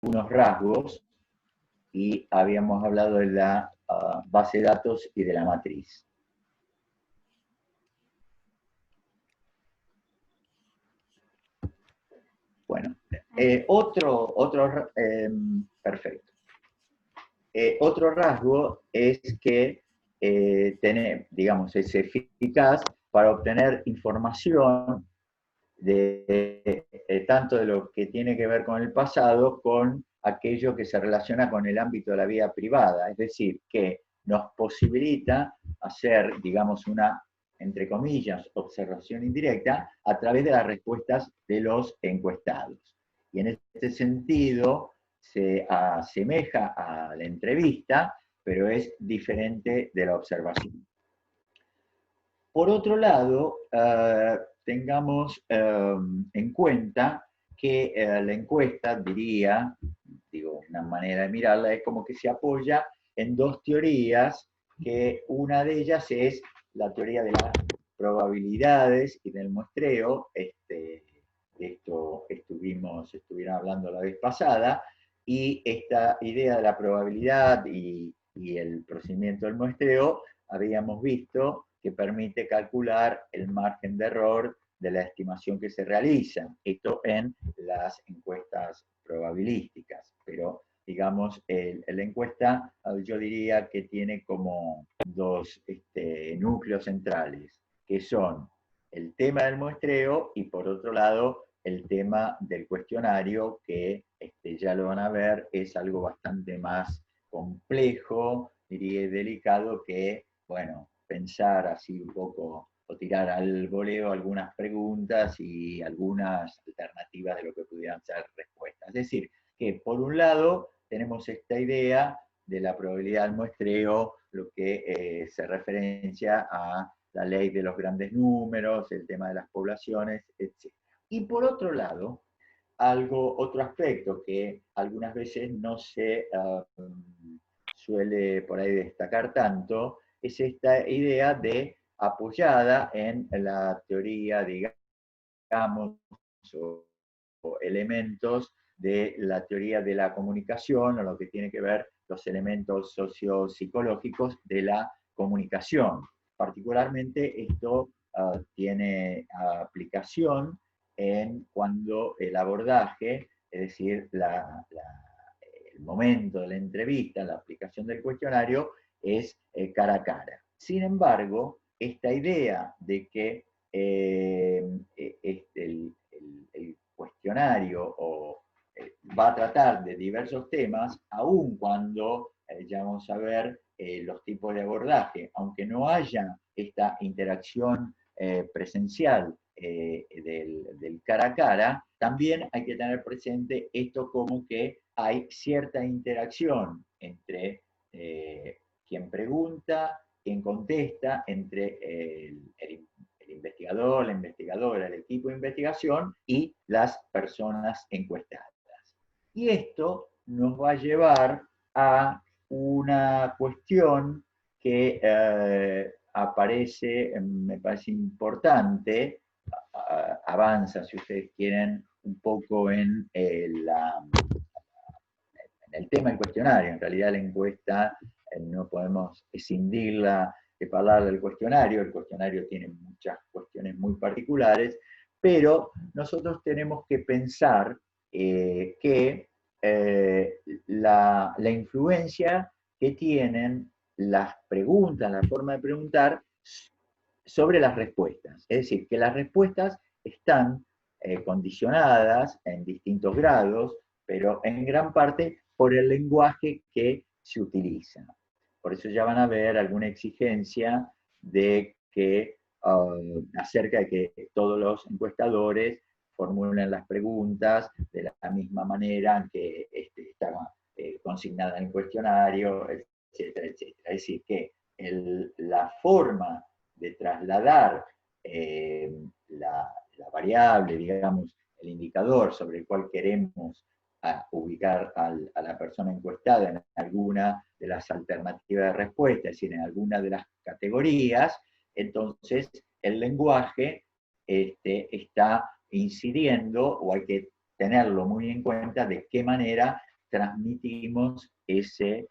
algunos rasgos y habíamos hablado de la base de datos y de la matriz. Bueno, perfecto. Otro rasgo es que es eficaz para obtener información tanto de lo que tiene que ver con el pasado, con aquello que se relaciona con el ámbito de la vida privada. Es decir, que nos posibilita hacer, digamos, una, entre comillas, observación indirecta a través de las respuestas de los encuestados. Y en este sentido se asemeja a la entrevista, pero es diferente de la observación. Por otro lado, tengamos en cuenta que la encuesta, una manera de mirarla es como que se apoya en dos teorías, que una de ellas es la teoría de las probabilidades y del muestreo. De esto estuvieron hablando la vez pasada, y esta idea de la probabilidad y el procedimiento del muestreo habíamos visto que permite calcular el margen de error de la estimación que se realiza. Esto en las encuestas probabilísticas, pero digamos, la encuesta yo diría que tiene como dos núcleos centrales, que son el tema del muestreo y por otro lado el tema del cuestionario, que ya lo van a ver, es algo bastante más complejo, diría, y delicado que, bueno, pensar así un poco o tirar al voleo algunas preguntas y algunas alternativas de lo que pudieran ser respuestas. Es decir, que por un lado tenemos esta idea de la probabilidad del muestreo, lo que se referencia a la ley de los grandes números, el tema de las poblaciones, etc. Y por otro lado, otro aspecto que algunas veces no se suele por ahí destacar tanto, es esta idea de apoyada en la teoría, digamos, o elementos de la teoría de la comunicación, o lo que tiene que ver los elementos sociopsicológicos de la comunicación. Particularmente esto tiene aplicación en cuando el abordaje, es decir, el momento de la entrevista, la aplicación del cuestionario, es cara a cara. Sin embargo, esta idea de que el cuestionario va a tratar de diversos temas, aun cuando ya vamos a ver los tipos de abordaje, aunque no haya esta interacción presencial del cara a cara, también hay que tener presente esto como que hay cierta interacción entre quien pregunta, quien contesta, entre el investigador, la investigadora, el equipo de investigación y las personas encuestadas. Y esto nos va a llevar a una cuestión que aparece, me parece importante, avanza, si ustedes quieren, un poco en el tema del cuestionario. En realidad la encuesta no podemos escindirla de hablar del cuestionario. El cuestionario tiene muchas cuestiones muy particulares, pero nosotros tenemos que pensar que la influencia que tienen las preguntas, la forma de preguntar, sobre las respuestas. Es decir, que las respuestas están condicionadas en distintos grados, pero en gran parte por el lenguaje que se utiliza. Por eso ya van a ver alguna exigencia de que, acerca de que todos los encuestadores formulen las preguntas de la misma manera que estaba consignada en el cuestionario, etcétera, etcétera. Es decir, que la forma de trasladar la variable, digamos, el indicador sobre el cual queremos ubicar a la persona encuestada en alguna de las alternativas de respuesta, es decir, en alguna de las categorías, entonces el lenguaje está incidiendo, o hay que tenerlo muy en cuenta, de qué manera transmitimos ese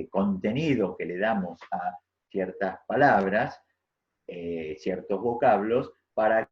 contenido que le damos a ciertas palabras, ciertos vocablos, para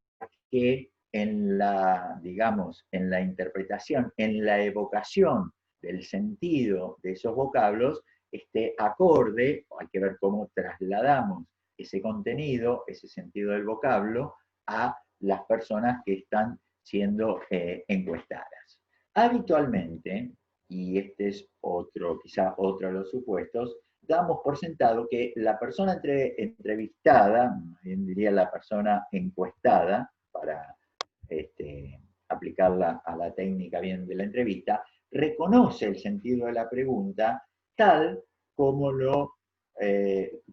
que en la, digamos, en la interpretación, en la evocación del sentido de esos vocablos, esté acorde, hay que ver cómo trasladamos ese contenido, ese sentido del vocablo, a las personas que están siendo encuestadas. Habitualmente, y este es otro, quizá otro de los supuestos, damos por sentado que la persona entrevistada, bien diría la persona encuestada, para aplicarla a la técnica bien de la entrevista, reconoce el sentido de la pregunta tal como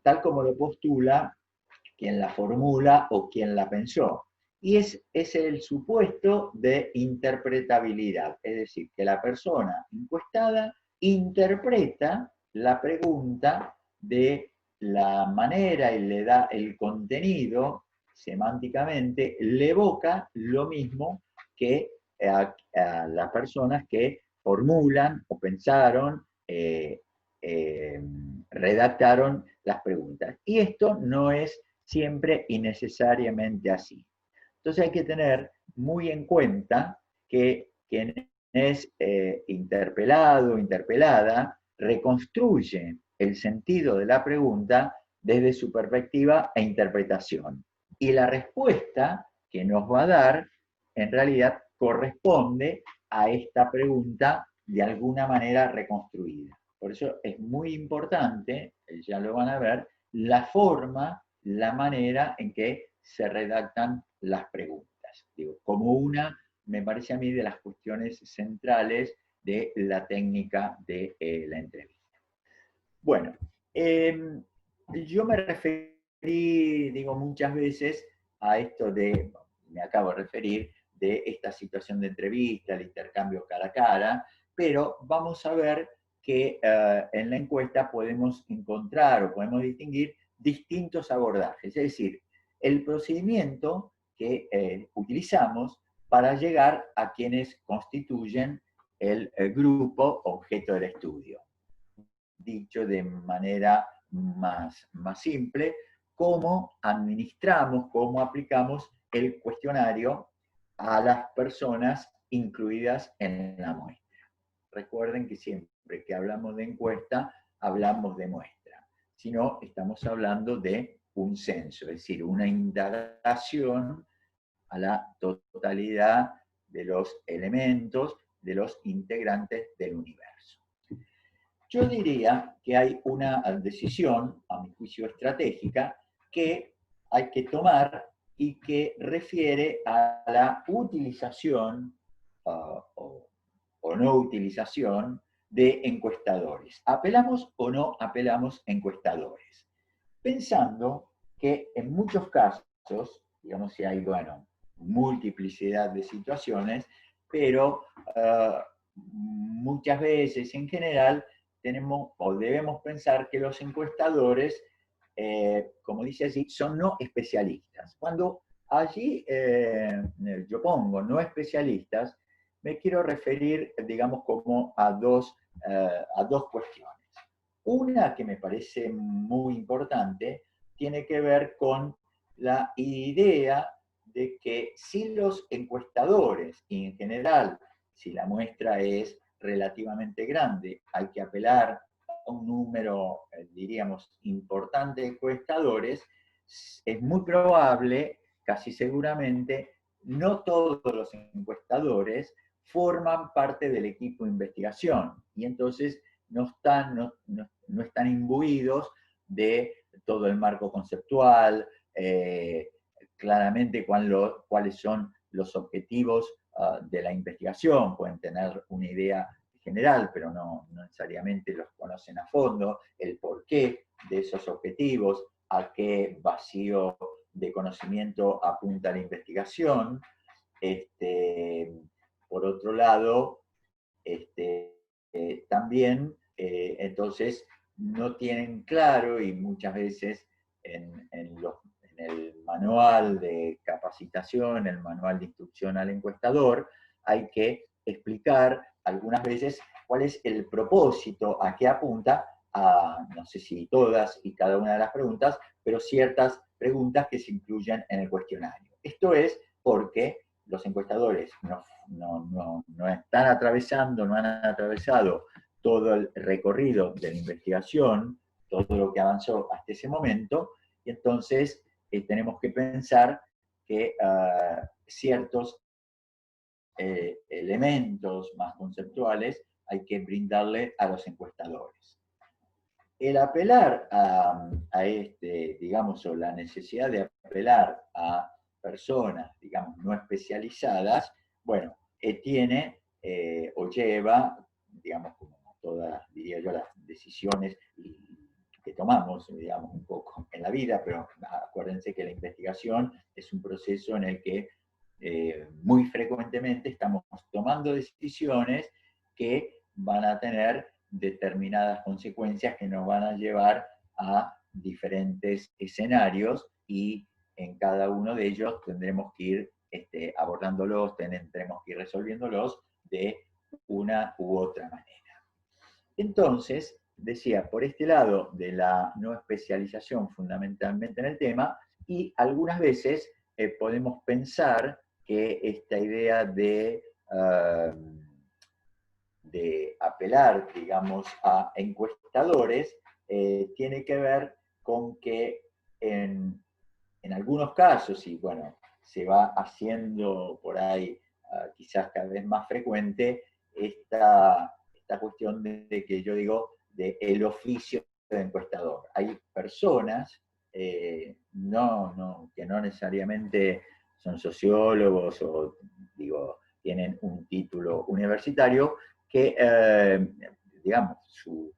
tal como lo postula quien la formula o quien la pensó. Y es el supuesto de interpretabilidad, es decir, que la persona encuestada interpreta la pregunta de la manera y le da el contenido semánticamente, le evoca lo mismo que a las personas que formulan o pensaron, redactaron las preguntas. Y esto no es siempre y necesariamente así. Entonces hay que tener muy en cuenta que quien es interpelado o interpelada reconstruye el sentido de la pregunta desde su perspectiva e interpretación. Y la respuesta que nos va a dar en realidad corresponde a esta pregunta de alguna manera reconstruida. Por eso es muy importante, ya lo van a ver, la forma, la manera en que se redactan las preguntas. Digo, como una, me parece a mí, de las cuestiones centrales de la técnica de la entrevista. Bueno, yo me referí, digo, muchas veces a esto de, me acabo de referir, de esta situación de entrevista, el intercambio cara a cara, pero vamos a ver que en la encuesta podemos encontrar o podemos distinguir distintos abordajes, es decir, el procedimiento que utilizamos para llegar a quienes constituyen el grupo objeto del estudio. Dicho de manera más simple, cómo administramos, cómo aplicamos el cuestionario a las personas incluidas en la muestra. Recuerden que siempre que hablamos de encuesta, hablamos de muestra. Si no, estamos hablando de un censo, es decir, una indagación a la totalidad de los elementos, de los integrantes del universo. Yo diría que hay una decisión, a mi juicio estratégica, que hay que tomar y que refiere a la utilización o no utilización de encuestadores. ¿Apelamos o no apelamos encuestadores? Pensando que en muchos casos, digamos si hay, bueno, multiplicidad de situaciones, pero muchas veces en general tenemos o debemos pensar que los encuestadores, como dice así, son no especialistas. Cuando allí yo pongo no especialistas, me quiero referir, digamos, como a dos cuestiones. Una que me parece muy importante tiene que ver con la idea de que si los encuestadores, y en general, si la muestra es relativamente grande, hay que apelar a un número, diríamos, importante de encuestadores, es muy probable, casi seguramente, no todos los encuestadores forman parte del equipo de investigación y entonces no están imbuidos de todo el marco conceptual, claramente cuáles son los objetivos de la investigación, pueden tener una idea general, pero no necesariamente los conocen a fondo, el porqué de esos objetivos, a qué vacío de conocimiento apunta la investigación. Por otro lado, también, entonces, no tienen claro y muchas veces en el manual de capacitación, el manual de instrucción al encuestador, hay que explicar algunas veces cuál es el propósito, a qué apunta, a, no sé si todas y cada una de las preguntas, pero ciertas preguntas que se incluyen en el cuestionario. Esto es porque los encuestadores no están atravesando, no han atravesado todo el recorrido de la investigación, todo lo que avanzó hasta ese momento, y entonces tenemos que pensar que ciertos elementos más conceptuales hay que brindarle a los encuestadores. El apelar digamos, o la necesidad de apelar a personas, digamos, no especializadas, bueno, tiene o lleva, digamos, como todas, diría yo, las decisiones que tomamos, digamos, un poco en la vida, pero acuérdense que la investigación es un proceso en el que muy frecuentemente estamos tomando decisiones que van a tener determinadas consecuencias que nos van a llevar a diferentes escenarios y en cada uno de ellos tendremos que ir abordándolos, tendremos que ir resolviéndolos de una u otra manera. Entonces, decía, por este lado de la no especialización fundamentalmente en el tema, y algunas veces podemos pensar que esta idea de apelar, digamos, a encuestadores tiene que ver con que en algunos casos, y bueno, se va haciendo por ahí quizás cada vez más frecuente, esta cuestión de que yo digo, de el oficio de encuestador. Hay personas que no necesariamente son sociólogos o digo, tienen un título universitario, que digamos, su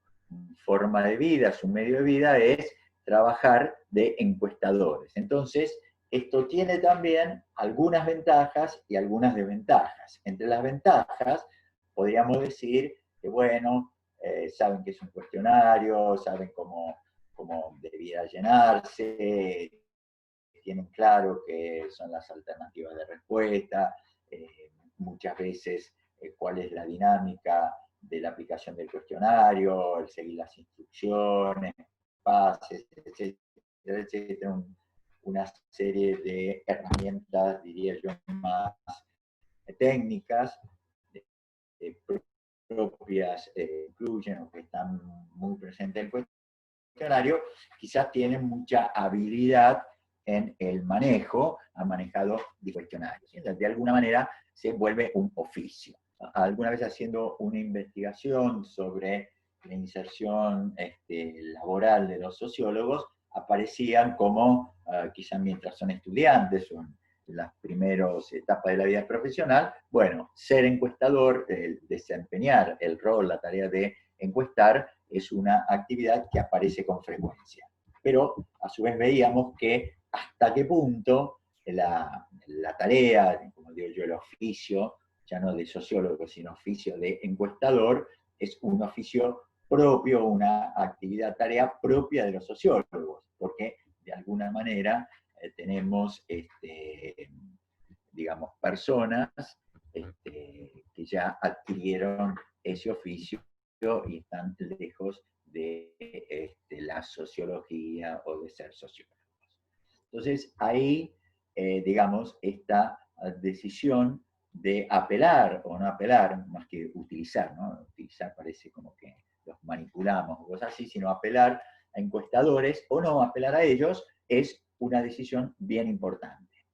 forma de vida, su medio de vida es trabajar de encuestadores. Entonces, esto tiene también algunas ventajas y algunas desventajas. Entre las ventajas, podríamos decir que, bueno, saben que es un cuestionario, saben cómo debiera llenarse, tienen claro qué son las alternativas de respuesta, muchas veces cuál es la dinámica de la aplicación del cuestionario, el seguir las instrucciones, pases, etcétera, etcétera, una serie de herramientas, diría yo, más técnicas, propias, incluyen o que están muy presentes en el cuestionario, quizás tienen mucha habilidad en el manejo, han manejado cuestionarios. De alguna manera se vuelve un oficio. Alguna vez haciendo una investigación sobre la inserción laboral de los sociólogos, aparecían como, quizás mientras son estudiantes o en las primeras etapas de la vida profesional, bueno, ser encuestador, desempeñar el rol, la tarea de encuestar, es una actividad que aparece con frecuencia. Pero a su vez veíamos que hasta qué punto la tarea, como digo yo, el oficio, ya no de sociólogo, sino oficio de encuestador, es un oficio propio, una actividad, tarea propia de los sociólogos, porque de alguna manera tenemos, digamos, personas que ya adquirieron ese oficio y están lejos de la sociología o de ser sociólogos. Entonces, ahí, digamos, esta decisión de apelar o no apelar, más que utilizar, ¿no? Utilizar parece como que los manipulamos o cosas así, sino apelar a encuestadores o no apelar a ellos es una decisión bien importante.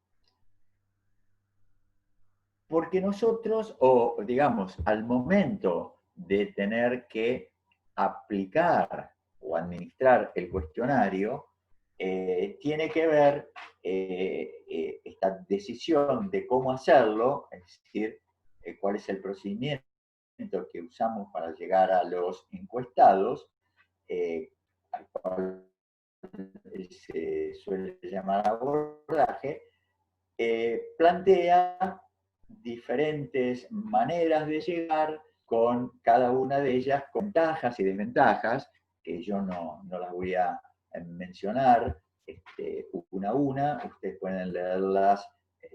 Porque nosotros, o digamos, al momento de tener que aplicar o administrar el cuestionario, tiene que ver esta decisión de cómo hacerlo, es decir, cuál es el procedimiento que usamos para llegar a los encuestados, al cual se suele llamar abordaje, plantea diferentes maneras de llegar, con cada una de ellas con ventajas y desventajas, que yo no las voy a mencionar una a una, ustedes pueden leerlas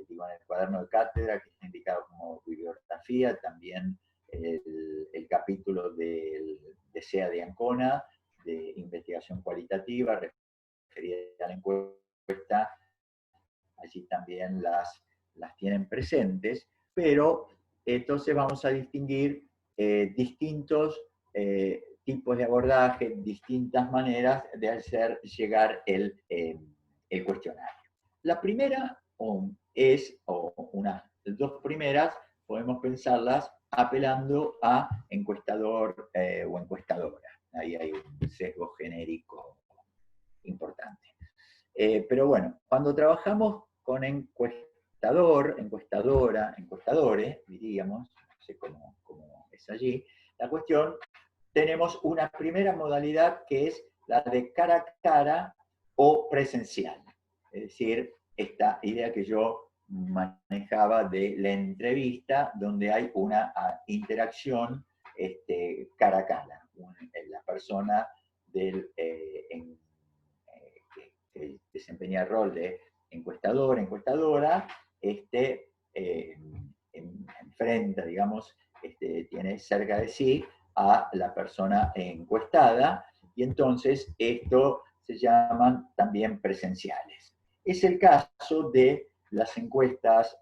digo, en el cuaderno de cátedra, que está indicado como bibliografía, también el capítulo de SEA de Ancona, de investigación cualitativa, referida a la encuesta, allí también las tienen presentes, pero entonces vamos a distinguir distintos tipos de abordaje, distintas maneras de hacer llegar el cuestionario. La primera o unas dos primeras, podemos pensarlas apelando a encuestador o encuestadora. Ahí hay un sesgo genérico importante. Pero bueno, cuando trabajamos con encuestador, encuestadora, encuestadores, diríamos, no sé cómo es allí, la cuestión, tenemos una primera modalidad que es la de cara a cara o presencial. Es decir, esta idea que yo manejaba de la entrevista, donde hay una interacción cara a cara. La persona que desempeña el rol de encuestador, encuestadora, enfrenta, digamos, tiene cerca de sí a la persona encuestada, y entonces esto se llaman también presenciales. Es el caso de las encuestas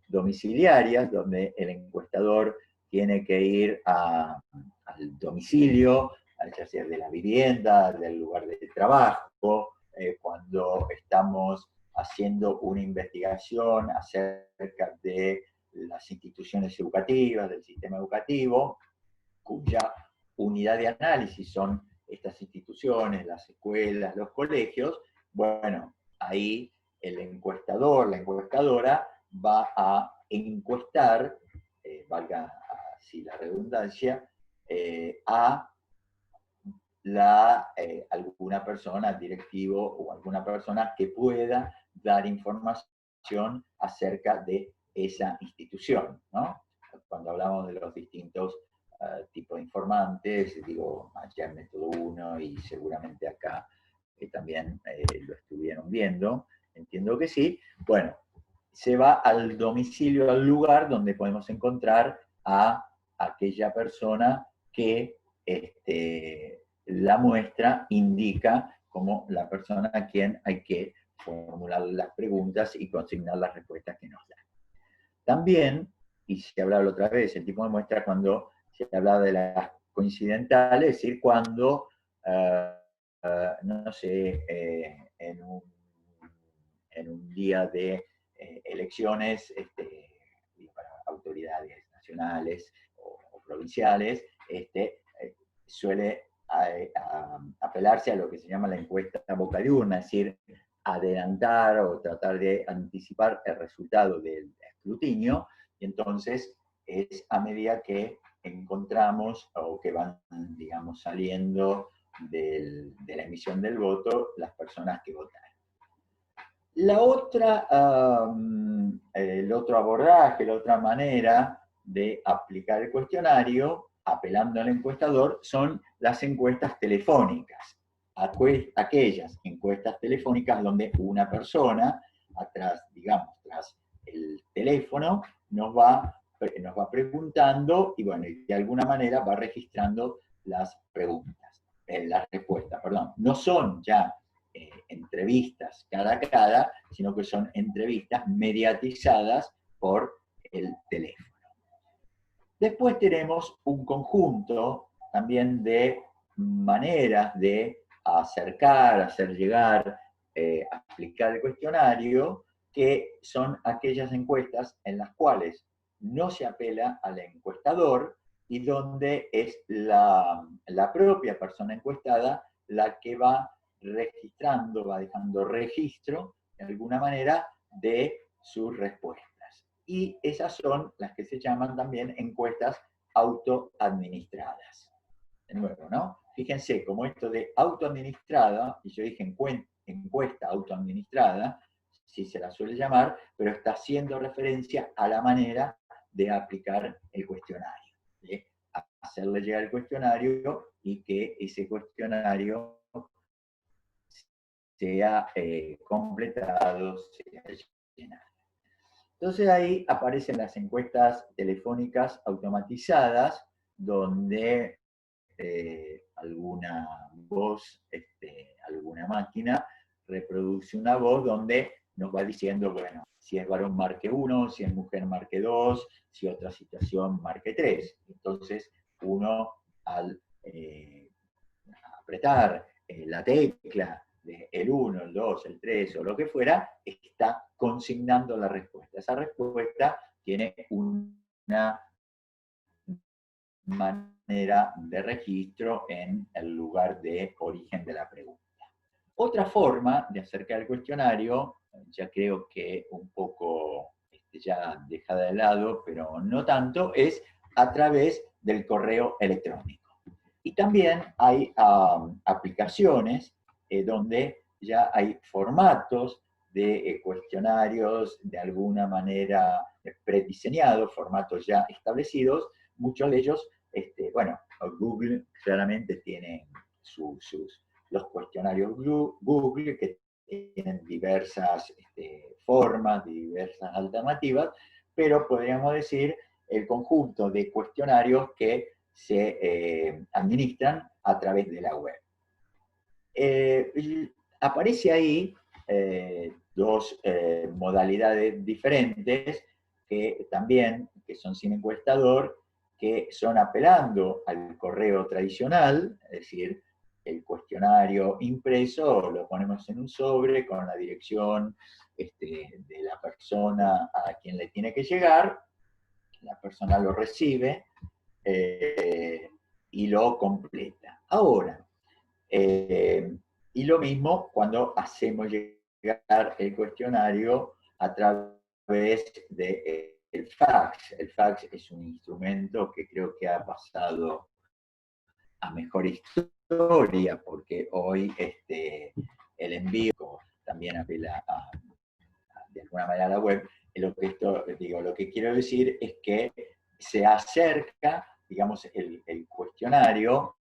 domiciliarias, donde el encuestador tiene que ir al domicilio, ya sea de la vivienda, del lugar de trabajo, cuando estamos haciendo una investigación acerca de las instituciones educativas, del sistema educativo, cuya unidad de análisis son estas instituciones, las escuelas, los colegios. Bueno, ahí el encuestador, la encuestadora, va a encuestar, valga así la redundancia, a alguna persona, directivo o alguna persona que pueda dar información acerca de esa institución, ¿no? Cuando hablamos de los distintos tipos de informantes, digo, allá en Método 1 y seguramente acá también lo estuvieron viendo, entiendo que sí. Bueno, se va al domicilio, al lugar donde podemos encontrar a aquella persona que la muestra indica como la persona a quien hay que formular las preguntas y consignar las respuestas que nos dan. También, y se hablaba la otra vez, el tipo de muestra cuando se hablaba de las coincidentales, es decir, cuando, no sé, en un día de elecciones para autoridades nacionales o provinciales, suele apelarse a lo que se llama la encuesta boca de urna, es decir, adelantar o tratar de anticipar el resultado del escrutinio, y entonces es a medida que encontramos o que van, digamos, saliendo de la emisión del voto las personas que votaron. La otra, el otro abordaje, la otra manera de aplicar el cuestionario, apelando al encuestador, son las encuestas telefónicas. Aquellas encuestas telefónicas donde una persona, digamos, tras el teléfono, nos va preguntando y, bueno, de alguna manera va registrando las respuestas, perdón. No son ya entrevistas cara a cara, sino que son entrevistas mediatizadas por el teléfono. Después tenemos un conjunto también de maneras de acercar, hacer llegar, aplicar el cuestionario, que son aquellas encuestas en las cuales no se apela al encuestador y donde es la propia persona encuestada la que va registrando, va dejando registro, de alguna manera, de sus respuestas. Y esas son las que se llaman también encuestas autoadministradas. De nuevo, ¿no? Fíjense, como esto de autoadministrada, y yo dije encuesta autoadministrada, sí se la suele llamar, pero está haciendo referencia a la manera de aplicar el cuestionario, ¿sí? Hacerle llegar el cuestionario y que ese cuestionario sea completado, sea llenado. Entonces ahí aparecen las encuestas telefónicas automatizadas, donde alguna voz, alguna máquina, reproduce una voz donde nos va diciendo, bueno, si es varón marque 1, si es mujer marque 2, si otra situación marque 3. Entonces uno al apretar la tecla el 1, el 2, el 3 o lo que fuera, está consignando la respuesta. Esa respuesta tiene una manera de registro en el lugar de origen de la pregunta. Otra forma de acercar el cuestionario, ya creo que un poco ya dejada de lado, pero no tanto, es a través del correo electrónico. Y también hay aplicaciones donde ya hay formatos de cuestionarios de alguna manera prediseñados, formatos ya establecidos. Muchos de ellos, bueno, Google claramente tiene los cuestionarios Google que tienen diversas formas, diversas alternativas, pero podríamos decir el conjunto de cuestionarios que se administran a través de la web. Aparece ahí dos modalidades diferentes que también, que son sin encuestador, que son apelando al correo tradicional, es decir, el cuestionario impreso lo ponemos en un sobre con la dirección de la persona a quien le tiene que llegar, la persona lo recibe y lo completa. Ahora, y lo mismo cuando hacemos llegar el cuestionario a través del fax. El fax es un instrumento que creo que ha pasado a mejor historia, porque hoy el envío también apela de alguna manera a la web. Lo que quiero decir es que se acerca, digamos, el cuestionario.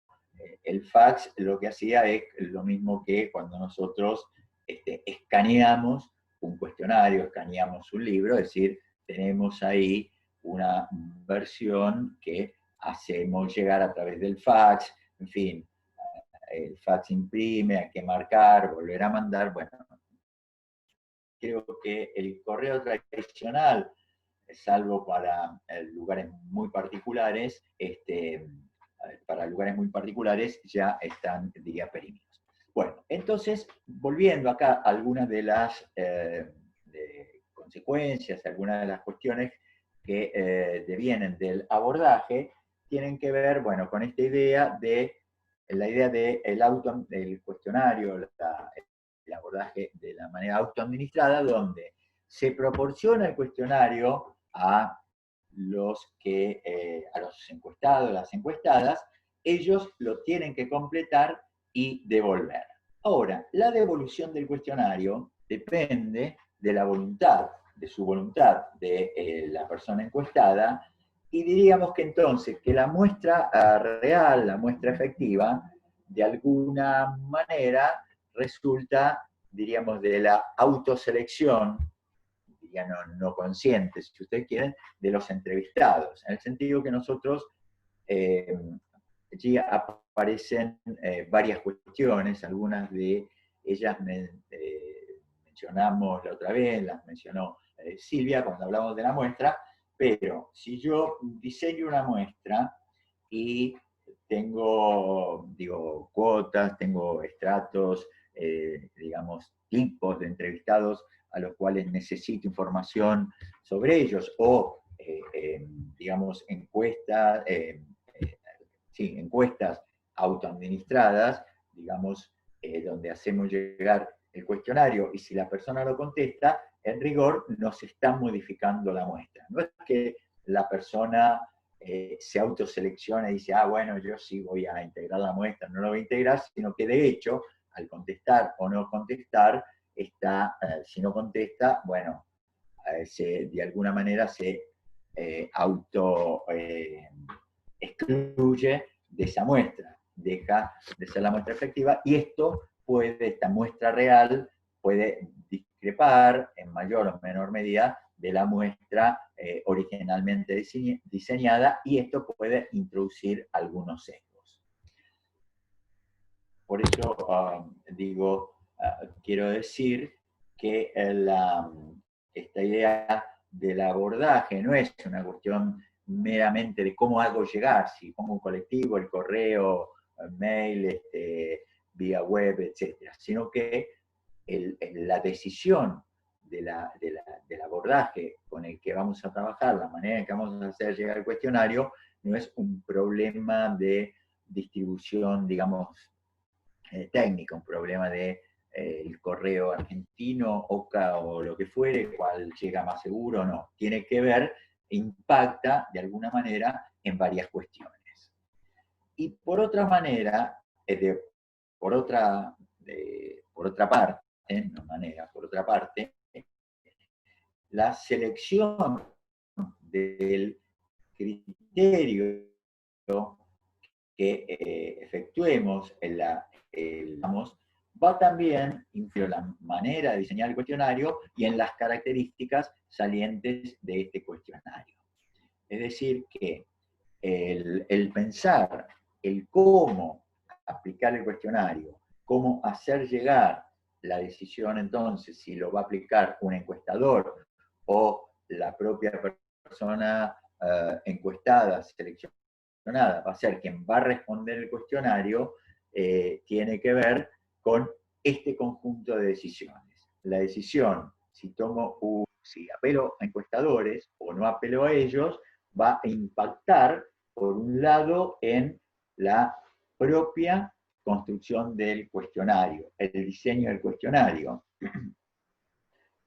El fax lo que hacía es lo mismo que cuando nosotros escaneamos un cuestionario, escaneamos un libro, es decir, tenemos ahí una versión que hacemos llegar a través del fax, en fin, el fax imprime, hay que marcar, volver a mandar, bueno, creo que el correo tradicional, salvo para lugares muy particulares, ya están, diría, perimidos. Bueno, entonces, volviendo acá a algunas de las consecuencias, algunas de las cuestiones que devienen del abordaje, tienen que ver, bueno, con esta idea del cuestionario, el abordaje de la manera autoadministrada, donde se proporciona el cuestionario a los encuestados, las encuestadas, ellos lo tienen que completar y devolver. Ahora, la devolución del cuestionario depende de la voluntad, de su voluntad de la persona encuestada, y diríamos que entonces que la muestra real, la muestra efectiva, de alguna manera resulta, diríamos, de la autoselección, ya no consciente, si ustedes quieren, de los entrevistados, en el sentido que nosotros allí aparecen varias cuestiones, algunas de ellas mencionamos la otra vez, las mencionó Silvia cuando hablamos de la muestra, pero si yo diseño una muestra y tengo, digo, cuotas, tengo estratos, digamos, tipos de entrevistados a los cuales necesito información sobre ellos, o, digamos, encuestas autoadministradas, digamos, donde hacemos llegar el cuestionario y si la persona lo contesta, en rigor nos está modificando la muestra. No es que la persona se autoselecciona y dice, bueno, yo sí voy a integrar la muestra, no lo voy a integrar, sino que de hecho, al contestar o no contestar, si no contesta, bueno, de alguna manera se auto excluye de esa muestra, deja de ser la muestra efectiva, y esta muestra real puede discrepar en mayor o menor medida de la muestra originalmente diseñada, y esto puede introducir algunos sesgos. Por eso quiero decir que esta idea del abordaje no es una cuestión meramente de cómo hago llegar, si pongo un colectivo, el correo, el mail, vía web, etc., sino que la decisión del abordaje con el que vamos a trabajar, la manera en que vamos a hacer llegar el cuestionario, no es un problema de distribución, digamos, técnica, un problema de el correo argentino, OCA o lo que fuere, cuál llega más seguro, no. Tiene que ver, impacta de alguna manera en varias cuestiones. Y por otra manera, por otra parte, la selección del criterio que efectuemos va también influir en la manera de diseñar el cuestionario y en las características salientes de este cuestionario. Es decir, que el pensar el cómo aplicar el cuestionario, cómo hacer llegar la decisión entonces, si lo va a aplicar un encuestador o la propia persona encuestada, seleccionada, va a ser quien va a responder el cuestionario, tiene que ver con este conjunto de decisiones. La decisión, si apelo a encuestadores o no apelo a ellos, va a impactar, por un lado, en la propia construcción del cuestionario, el diseño del cuestionario,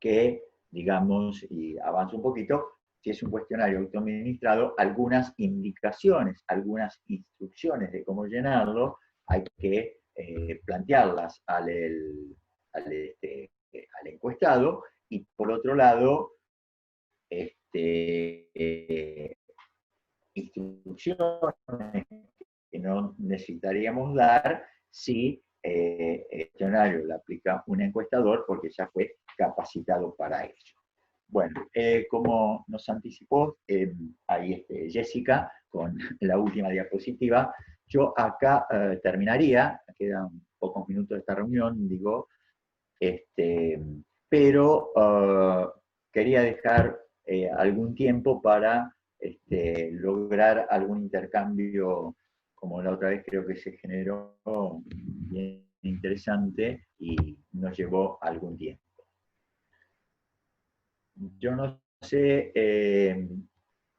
que, digamos, y avanzo un poquito, si es un cuestionario autoadministrado, algunas indicaciones, algunas instrucciones de cómo llenarlo, hay que plantearlas al encuestado, y por otro lado, instrucciones que no necesitaríamos dar si el cuestionario lo aplica un encuestador porque ya fue capacitado para ello. Bueno, como nos anticipó ahí Jessica con la última diapositiva, yo acá terminaría, quedan pocos minutos de esta reunión, digo, pero quería dejar algún tiempo para lograr algún intercambio, como la otra vez creo que se generó, bien interesante y nos llevó algún tiempo. Yo no sé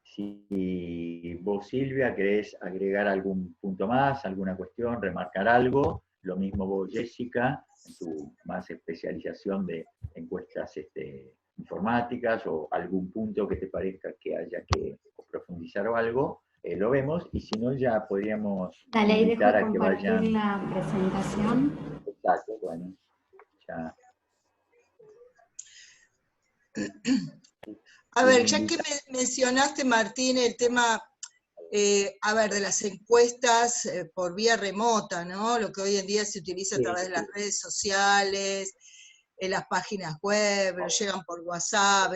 si vos, Silvia, querés agregar algún punto más, alguna cuestión, remarcar algo. Lo mismo vos, Jessica, en tu más especialización de encuestas informáticas, o algún punto que te parezca que haya que profundizar o algo, lo vemos, y si no ya podríamos invitar a que vayan. La presentación. Exacto, bueno, ya. A ver, ya que mencionaste, Martín, el tema, de las encuestas por vía remota, ¿no? Lo que hoy en día se utiliza a través de las redes sociales, en las páginas web, llegan por WhatsApp,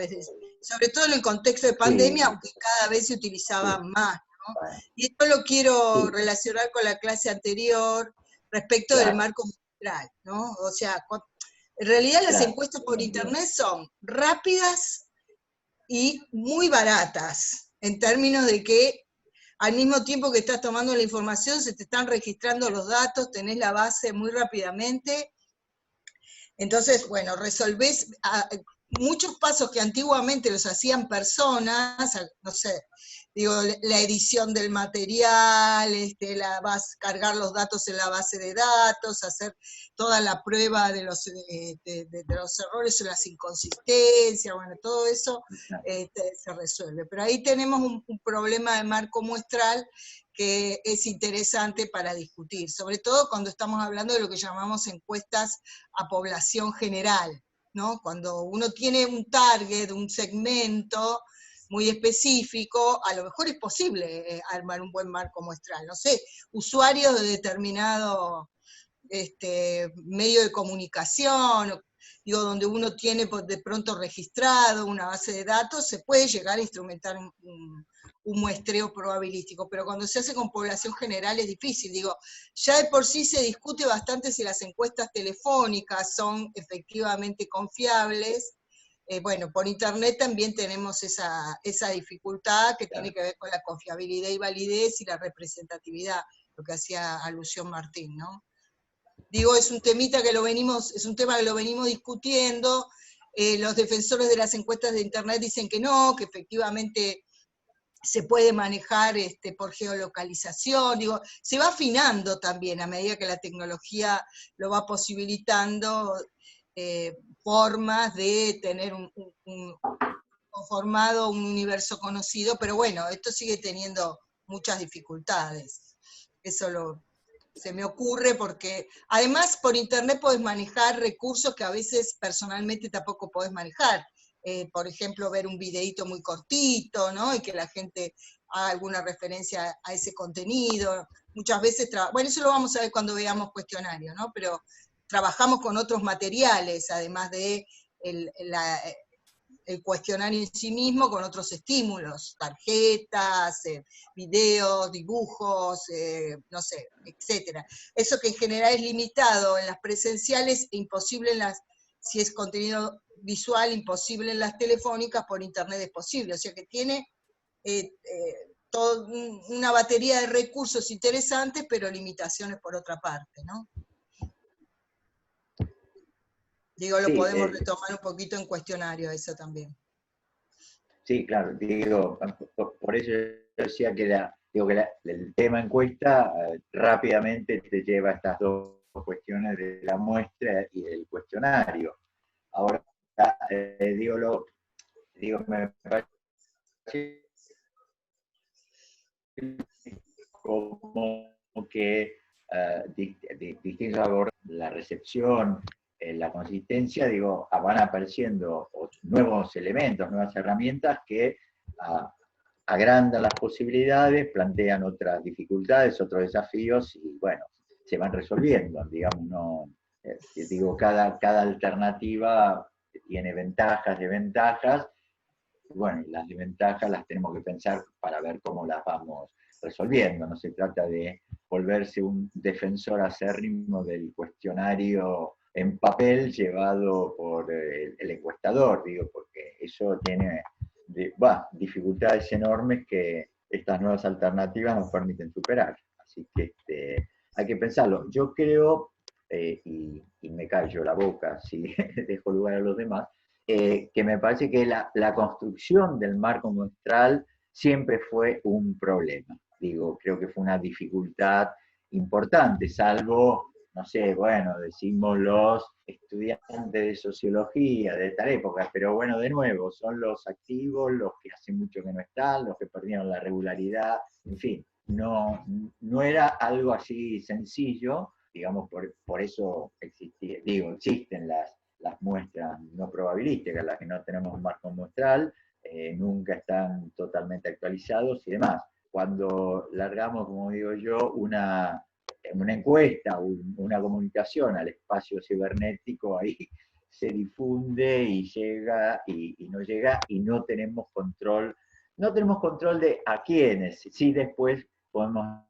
sobre todo en el contexto de pandemia, aunque cada vez se utilizaba más, ¿no? Y esto lo quiero relacionar con la clase anterior respecto del marco muestral, ¿no? O sea, en realidad las encuestas por internet son rápidas y muy baratas, en términos de que al mismo tiempo que estás tomando la información, se te están registrando los datos, tenés la base muy rápidamente. Entonces, bueno, resolvés muchos pasos que antiguamente los hacían personas, no sé, digo, la edición del material, cargar los datos en la base de datos, hacer toda la prueba de los errores o las inconsistencias, bueno, todo eso se resuelve. Pero ahí tenemos un problema de marco muestral que es interesante para discutir, sobre todo cuando estamos hablando de lo que llamamos encuestas a población general, ¿no? Cuando uno tiene un target, un segmento muy específico, a lo mejor es posible armar un buen marco muestral, no sé, usuarios de determinado medio de comunicación, digo, donde uno tiene de pronto registrado una base de datos, se puede llegar a instrumentar un muestreo probabilístico, pero cuando se hace con población general es difícil. Digo, ya de por sí se discute bastante si las encuestas telefónicas son efectivamente confiables. Bueno, por internet también tenemos esa dificultad que tiene que ver con la confiabilidad y validez y la representatividad, lo que hacía alusión Martín, ¿no? Digo, es un tema que lo venimos discutiendo. Los defensores de las encuestas de internet dicen que no, que efectivamente se puede manejar por geolocalización, digo, se va afinando también a medida que la tecnología lo va posibilitando, formas de tener conformado un universo conocido, pero bueno, esto sigue teniendo muchas dificultades. Eso se me ocurre porque, además, por internet podés manejar recursos que a veces personalmente tampoco podés manejar. Por ejemplo, ver un videíto muy cortito, ¿no? Y que la gente haga alguna referencia a ese contenido. Muchas veces, bueno, eso lo vamos a ver cuando veamos cuestionario, ¿no? Pero trabajamos con otros materiales, además de el cuestionario en sí mismo, con otros estímulos, tarjetas, videos, dibujos, no sé, etcétera. Eso que en general es limitado en las presenciales e imposible si es contenido visual, imposible en las telefónicas, por internet es posible. O sea que tiene toda una batería de recursos interesantes, pero limitaciones por otra parte, ¿no? Digo, lo podemos retomar un poquito en cuestionario, eso también. Sí, claro, digo, por eso yo decía que, el tema encuesta rápidamente te lleva a estas dos cuestiones de la muestra y del cuestionario. Ahora, me parece como que distintos abordan la recepción, la consistencia, van apareciendo nuevos elementos, nuevas herramientas que agrandan las posibilidades, plantean otras dificultades, otros desafíos y bueno, se van resolviendo, digamos, no, cada alternativa tiene ventajas, desventajas, y bueno, y las desventajas las tenemos que pensar para ver cómo las vamos resolviendo. No se trata de volverse un defensor acérrimo del cuestionario en papel llevado por el encuestador, porque eso tiene dificultades enormes que estas nuevas alternativas nos permiten superar. Así que hay que pensarlo. Yo creo, y me callo la boca si dejo lugar a los demás, que me parece que la construcción del marco muestral siempre fue un problema. Creo que fue una dificultad importante, salvo, no sé, bueno, decimos los estudiantes de sociología de tal época, pero bueno, de nuevo, son los activos, los que hace mucho que no están, los que perdieron la regularidad, en fin, no era algo así sencillo, digamos, por eso existen las muestras no probabilísticas, las que no tenemos un marco muestral, nunca están totalmente actualizados y demás. Cuando largamos, como digo yo, una encuesta, una comunicación al espacio cibernético, ahí se difunde y llega y no llega y no tenemos control de a quiénes. Sí, después podemos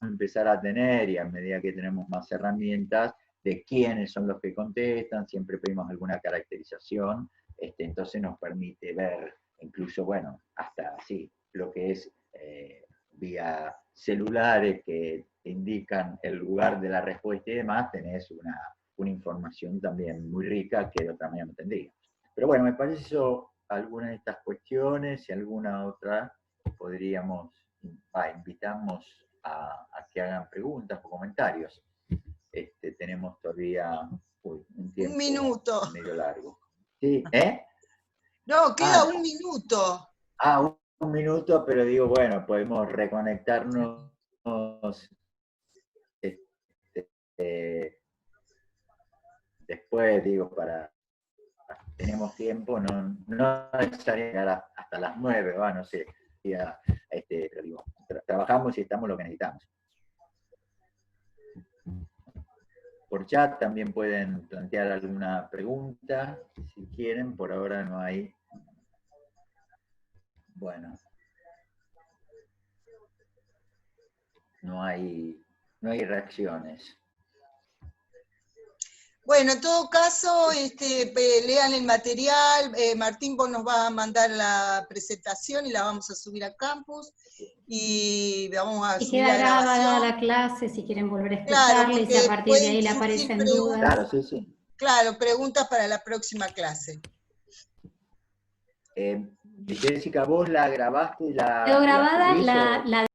empezar a tener, y a medida que tenemos más herramientas, de quiénes son los que contestan, siempre pedimos alguna caracterización, entonces nos permite ver, incluso, bueno, hasta así, lo que es vía celulares que indican el lugar de la respuesta y demás, tenés una información también muy rica que de otra manera no tendríamos. Pero bueno, me parece eso, algunas de estas cuestiones y alguna otra podríamos, invitamos a que hagan preguntas o comentarios. Tenemos todavía un tiempo un minuto. medio largo. ¿Sí? ¿Eh? No, queda un minuto. Un minuto, pero bueno, podemos reconectarnos después, tenemos tiempo, no necesariamente hasta las 9, no sé, pero trabajamos y estamos lo que necesitamos. por chat también pueden plantear alguna pregunta, si quieren, por ahora no hay. Bueno. No hay reacciones. Bueno, en todo caso, lean el material, Martín vos nos va a mandar la presentación y la vamos a subir a Campus, y vamos a subir queda la grabada grabación. la clase, si quieren volver a Claro, escucharla, y si a partir de ahí le aparecen dudas. Claro, sí, sí. Claro, preguntas para la próxima clase. Jessica, ¿vos la grabaste? Quedó grabada subís, la